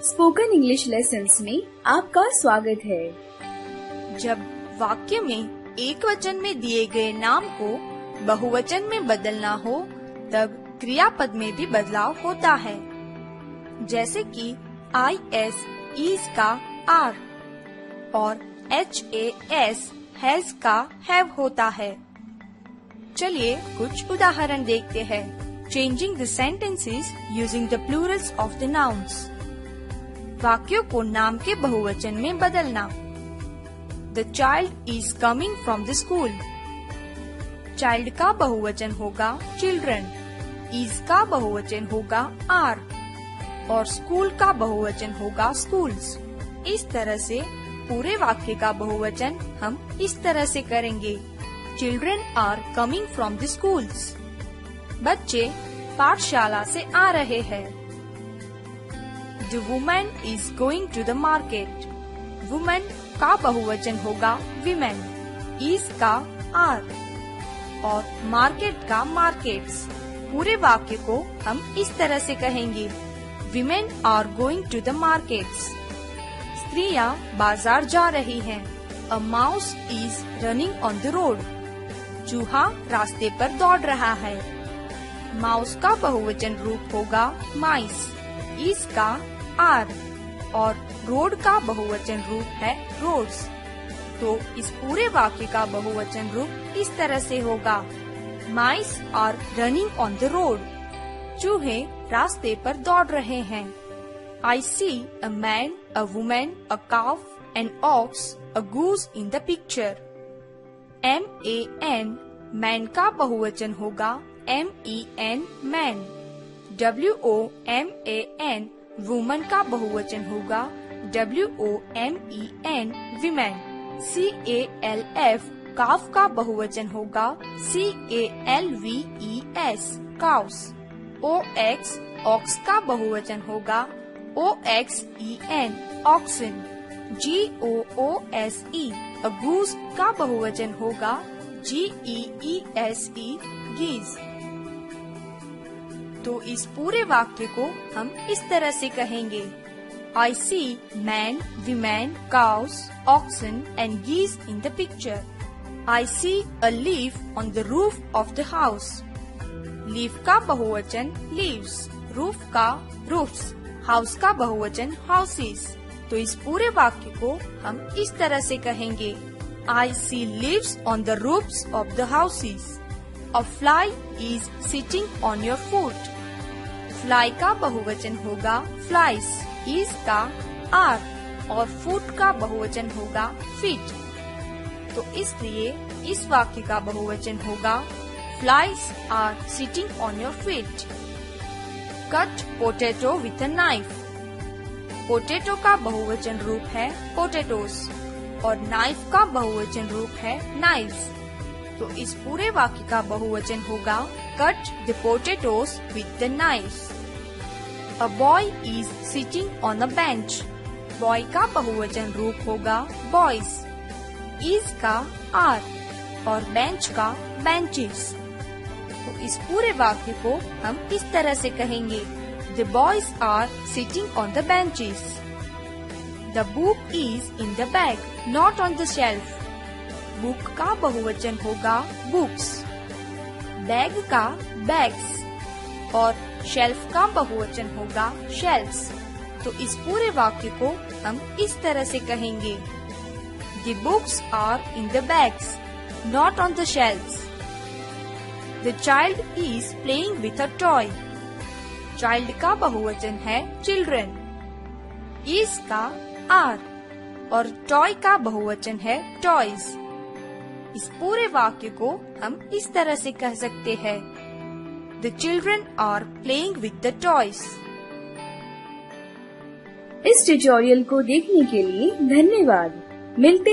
Spoken English lessons में आपका स्वागत है। जब वाक्य में एक वचन में दिए गए नाम को बहुवचन में बदलना हो, तब क्रियापद में भी बदलाव होता है। जैसे कि IS is का R और HAS has का have होता है। चलिए कुछ उदाहरण देखते हैं। Changing the sentences using the plurals of the nouns। वाक्यों को नाम के बहुवचन में बदलना। The child is coming from the school। Child का बहुवचन होगा children, is का बहुवचन होगा are और school का बहुवचन होगा schools। इस तरह से पूरे वाक्य का बहुवचन हम इस तरह से करेंगे। Children are coming from the schools। बच्चे पाठशाला से आ रहे हैं। The woman is going to the market। Woman का बहुवचन होगा women, is का are और market का markets। पूरे वाक्य को हम इस तरह से कहेंगे। Women are going to the markets। स्त्रियाँ बाजार जा रही हैं। A mouse is running on the road। चूहा रास्ते पर दौड़ रहा है। माउस का बहुवचन रूप होगा माइस, इस का आर और रोड का बहुवचन रूप है रोड्स। तो इस पूरे वाक्य का बहुवचन रूप इस तरह से होगा। Mice are running on the road. चूहे रास्ते पर दौड़ रहे हैं। I see a man, a woman, a calf, an ox, a goose in the picture। MAN man का बहुवचन होगा MEN मैन। WOMAN वुमन का बहुवचन होगा WOMEN विमेन। CALF काफ का बहुवचन होगा CALVES काउस। OX ऑक्स का बहुवचन होगा OXEN ऑक्सन। GOOSE गूस का बहुवचन होगा GEESE गीज। तो इस पूरे वाक्य को हम इस तरह से कहेंगे। I see man, women, cows, oxen and geese in the picture। I see a leaf on the roof of the house। Leaf का बहुवचन leaves, roof का roofs, house का बहुवचन houses। तो इस पूरे वाक्य को हम इस तरह से कहेंगे। I see leaves on the roofs of the houses। A fly is sitting on your foot। Fly का बहुवचन होगा flies, is का are और foot का बहुवचन होगा feet। तो इसलिए इस वाक्य का बहुवचन होगा flies are sitting on your feet। Cut potato with a knife। Potato का बहुवचन रूप है potatoes और नाइफ का बहुवचन रूप है knives। तो इस पूरे वाक्य का बहुवचन होगा cut the potatoes with the knives। A boy is sitting on a bench। Boy का बहुवचन रूप होगा boys, is का are और bench का benches। तो इस पूरे वाक्य को हम इस तरह से कहेंगे। The boys are sitting on the benches। The book is in the bag, not on the shelf। Book का बहुवचन होगा books, bag का bags और shelf का बहुवचन होगा shelves। तो इस पूरे वाक्य को हम इस तरह से कहेंगे। The books are in the bags, not on the shelves। The child is playing with a toy। Child का बहुवचन है children, is का are और toy का बहुवचन है toys। इस पूरे वाक्य को हम इस तरह से कह सकते हैं। The children are playing with the toys। इस ट्यूटोरियल को देखने के लिए धन्यवाद। मिलते